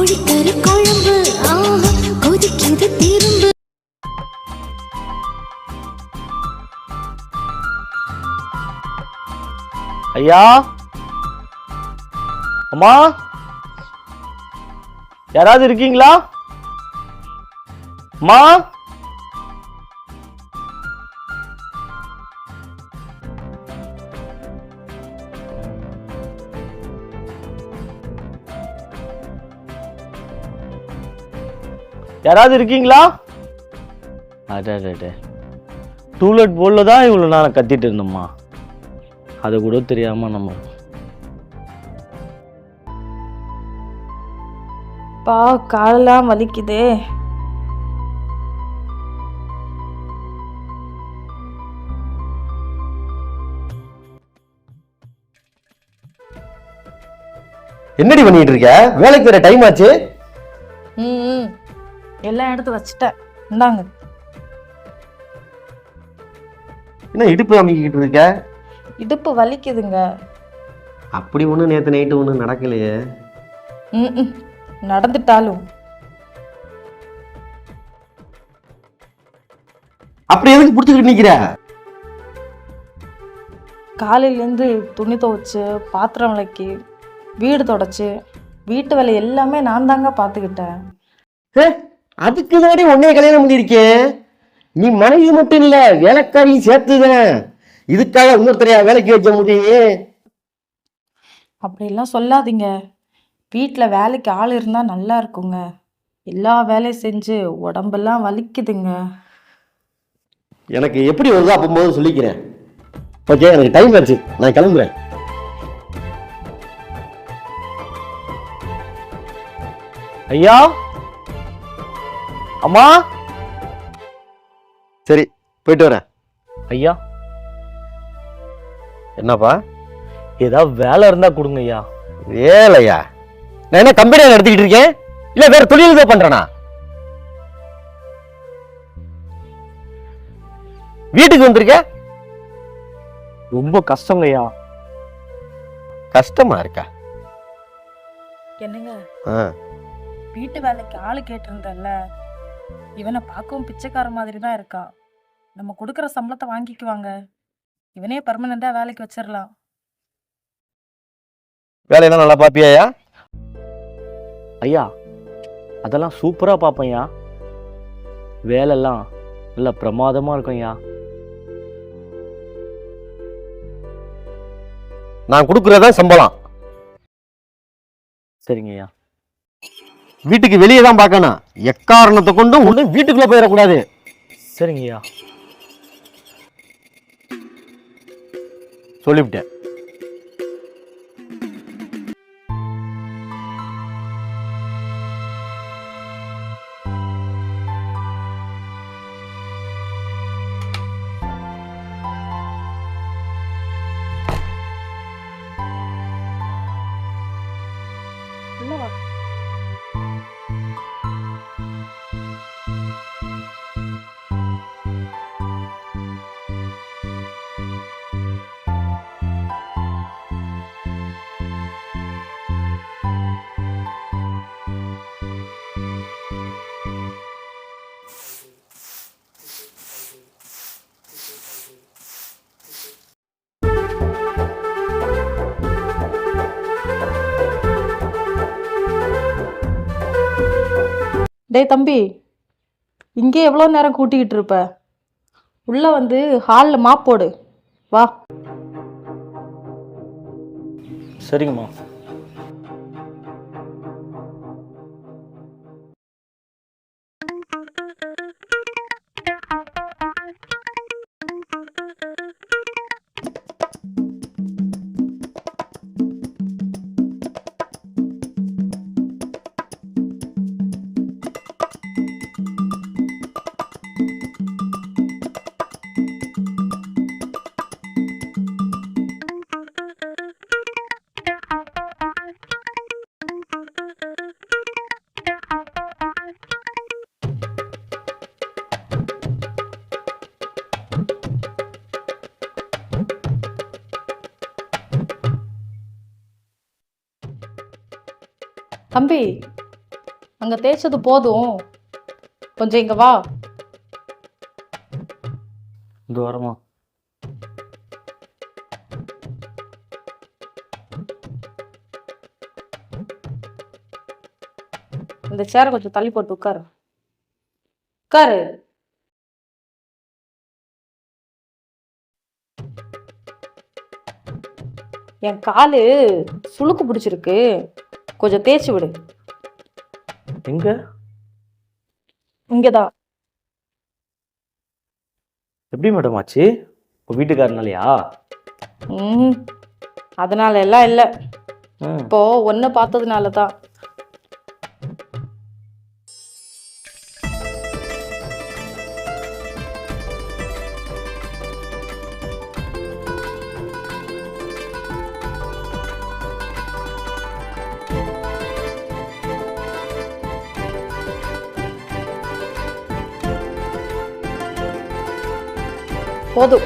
கோழிக்கறி குழம்பு ஆஹா கொதிக்குது திரும்ப. ஐயா, அம்மா, யாராவது இருக்கீங்களா? அம்மா, யாராவது இருக்கீங்களா? அடே, டூலெட் போல்ல தான் இவ்வளோ நேரம் கத்திட்டு இருந்தோம்மா. அதை கூட தெரியாம நம்ம பா காலெல்லாம் வலிக்குதே. என்னடி பண்ணிட்டு இருக்க? வேலைக்கு வர டைம் ஆச்சு. ம் எல்லாம் எடுத்து வச்சுட்டேன், இந்தாங்க. என்ன இடுப்பு அமைக்கிட்டு இருக்க? இடுப்பு வலிக்குதுங்க. அப்படி ஒண்ணு நேத்து நைட்டு ஒண்ணு நடக்கலையே. ம் நடந்துட்டாலும் அப்படி எதுக்கு புடிச்சுக்கிட்டு நிக்கிற? காலையிலேருந்து துணி துவைச்சு, பாத்திரம் விளக்கி, வீடு தொடச்சு, வீட்டு வேலை எல்லாமே நான் தாங்க பார்த்துக்கிட்டேன். அதுக்கு தானே உன்னைய கல்யாணம் பண்ணியிருக்கேன். நீ மனைவி மட்டும் இல்ல, வேலைக்காரியும் சேர்த்துதான். இதுக்காக இன்னொருத்தரையா வேலைக்கு வைக்க முடியும்? அப்படிலாம் சொல்லாதீங்க. வீட்டில் வேலைக்கு ஆள் இருந்தால் நல்லா இருக்குங்க. எல்லா வேலையும் செஞ்சு உடம்பெல்லாம் வலிக்குதுங்க. எனக்கு எப்படி வருதோ அப்போது சொல்லிக்கிறேன். ஓகே, எனக்கு டைம் ஆச்சு, நான் கிளம்புறேன். ஐயா, அம்மா, சரி போயிட்டு வரேன். ஐயா, என்னப்பா? ஏதாவது வேலை இருந்தா கொடுங்க ஐயா. வேலையா? நான் என்ன கம்பெனியா நடத்திக்கிட்டு இருக்கேன், இல்ல வேற தொழில் தான் பண்றேனா? வீட்டுக்கு வந்திருக்க? ரொம்ப கஷ்டங்க ஐயா. கஷ்டமா இருக்கா? என்னங்க, வீட்டு வேலைக்கு ஆளு கேட்டிருந்தல்ல, இவனை பார்க்கவும் பிச்சைக்கார மாதிரி தான் இருக்கா. நம்ம கொடுக்குற சம்பளத்தை வாங்கிக்குவாங்க. இவனே பர்மனண்டா வேலைக்கு வச்சிடலாம். வேலையெல்லாம் நல்லா பாப்பியா? ஐயா, அதெல்லாம் சூப்பரா பார்ப்பேன் ஐயா. வேலைலாம் நல்ல பிரமாதமா இருக்கும் ஐயா. நான் கொடுக்கறதா சம்பளம். சரிங்க ஐயா. வீட்டுக்கு வெளியே தான் பார்க்கணும். எக்காரணத்தை கொண்டும் ஒண்ணு வீட்டுக்குள்ள போயிடக்கூடாது. சரிங்க ஐயா. சொல்லிவிட்டேன். டேய் தம்பி, இங்கே எவ்வளோ நேரம் கூட்டிக்கிட்டு இருப்ப? உள்ள வந்து ஹாலில் மாப் போடு, வா. சரிங்கம்மா. தம்பி, அங்க தேய்ச்சது போதும், கொஞ்சம் இங்க வா. இந்த வாரமா இந்த சேரை கொஞ்சம் தள்ளி போட்டு உட்காரு. உட்காரு. என் காலு சுளுக்கு பிடிச்சிருக்கு, கொஞ்சம் தேய்ச்சி விடு. எங்க? இங்கதான். எப்படி மேடம் ஆச்சு? இப்போ வீட்டுக்காரனாலயா? அதனால எல்லாம் இல்லை, இப்போ ஒன்ன பார்த்ததுனால தான். போதும்.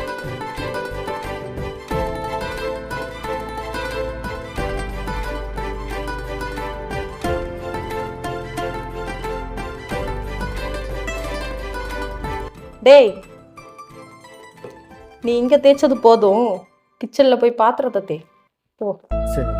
டேய், நீ இங்க தேய்ச்சது போதும், கிச்சன்ல போய் பாத்திரத்தை தேய் போ. சரி.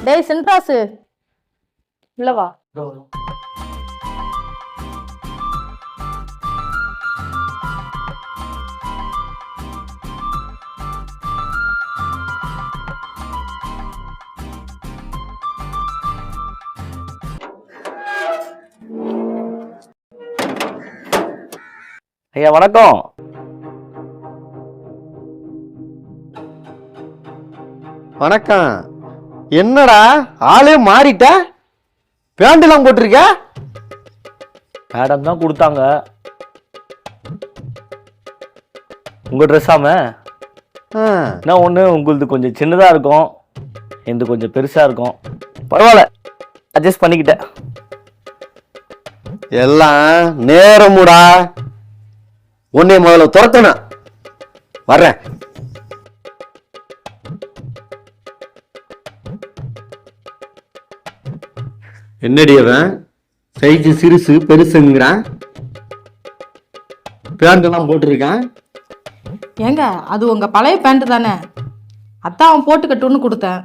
டேய் சென்ட்ராசு, உள்ள வா. ஐயா வணக்கம். வணக்கம். என்னடா ஆளே மாறிட்ட, பேண்ட் எல்லாம் போட்டிருக்க? மேடம் தான் கொடுத்தாங்க. உங்க ட்ரெஸ்ஸாம என்ன ஒன்று, உங்களுது கொஞ்சம் சின்னதாக இருக்கும், எனது கொஞ்சம் பெருசாக இருக்கும். பரவாயில்ல, அட்ஜஸ்ட் பண்ணிக்கிட்டேன். எல்லாம் நேரமுடா, உன்னை முதல்ல துரத்தணும். வர்றேன். என்னடி அவன் சைஸ் சிறுசு பெருசுங்கிறான், பேண்ட் எல்லாம் போட்டிருக்கான். ஏங்க, அது உங்க பழைய பேண்ட் தானே, அதான் அவன் போட்டுக்கட்டுன்னு கொடுத்தேன்.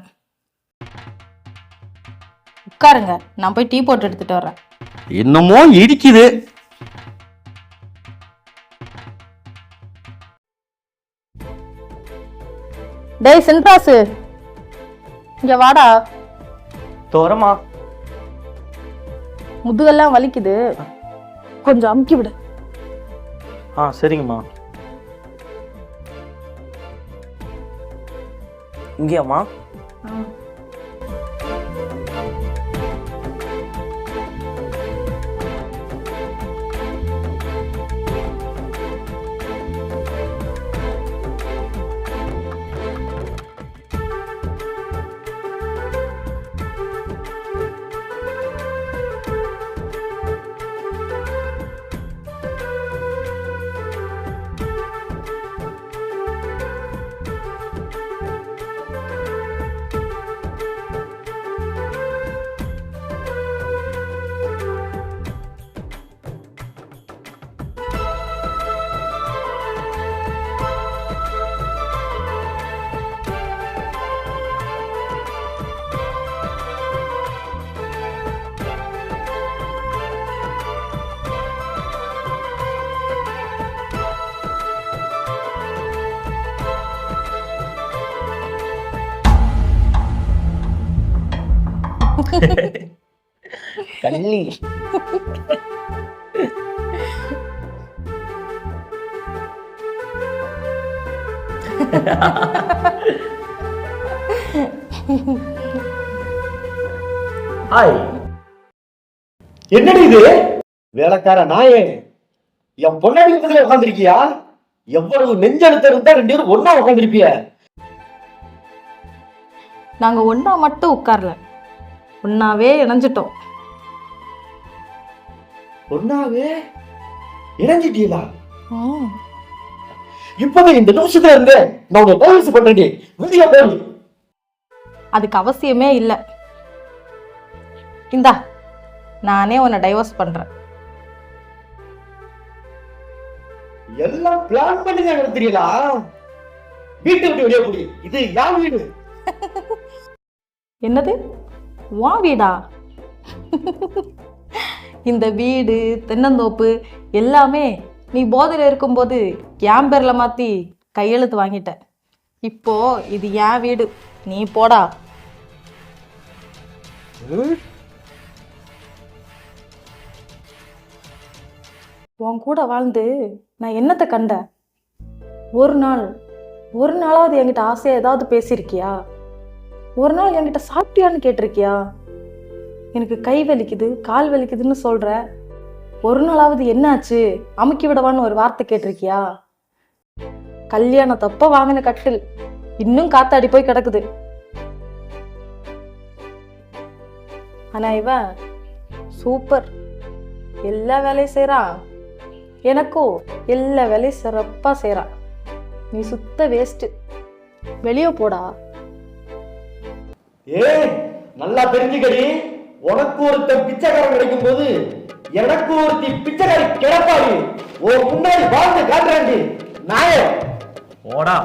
உட்காருங்க, நான் போய் டீ போட்டு எடுத்துட்டு வர்றேன். என்னமோ இடிக்குது. டேய் சென்ட்ராசு, இங்க வாடா. தோரமா முதுகெல்லாம் வலிக்குது, கொஞ்சம் அமுக்கி விடு. ஆ சரிங்கம்மா. இங்கேயாம்மா? கள்ளி. ஹாய், என்னடி இது? வேலைக்கார நாயே, என் பொண்ணாடி பக்கத்துல உட்காந்துருக்கியா? எவ்வளவு நெஞ்செழுத்த இருந்தா 2 பேரும் ஒண்ணா உட்காந்துருப்பிய. நாங்க ஒண்ணா மட்டும் உட்கார்ல, ஒன்னாவே இணைஞ்சிட்டோம். ஒண்ணாவே இணைஞ்சிட்டீங்களா? இப்பவே இந்த நிமிஷத்துல இருந்து நான் உன்னை டைவர்ஸ் பண்றேன். வெளியே போய். அதுக்கு அவசியமே இல்லை. இந்தா, நானே உன்னை டைவர்ஸ் பண்றேன். எல்லாம் பிளான் பண்ணி தான் நடத்துறீங்களா? வீட்டை விட்டு வெளியே போடி. இது யார் வீடு? என்னது, வா வீடா? இந்த வீடு, தென்னந்தோப்பு எல்லாமே நீ போதையில இருக்கும்போது என் பேர்ல மாத்தி கையெழுத்து வாங்கிட்ட. இப்போ இது என் வீடு, நீ போடா. உன் கூட வாழ்ந்து நான் என்னத்தை கண்டேன்? ஒரு நாளாவது என்கிட்ட ஆசையா ஏதாவது பேசியிருக்கியா? ஒரு நாள் என்கிட்ட சாப்பிட்டியான்னு கேட்டிருக்கியா? எனக்கு கை வலிக்குது, கால் வலிக்குதுன்னு சொல்ற. ஒரு நாளாவது என்னாச்சு, அமுக்கி விடவான்னு ஒரு வார்த்தை கேட்டிருக்கியா? கல்யாணத்தப்ப வாங்கின கட்டில் இன்னும் காத்தாடி போய் கிடக்குது. ஆனா இவன் சூப்பர், எல்லா வேலையும் செய்றான். எனக்கும் எல்லா வேலையும் சிறப்பா செய்றான். நீ சுத்த வேஸ்ட், வெளியே போடா. ஏய், நல்லா தெரிஞ்சுக்கடி. உனக்கு ஒருத்தன் பிச்சைக்காரன் கிடைக்கும் போது எனக்கு ஒருத்தி பிச்சைக்காரி கிடப்பாடி. ஒரு முன்னாடி வாழ்ந்து காட்டுறாண்டி நாயே. ஓடா.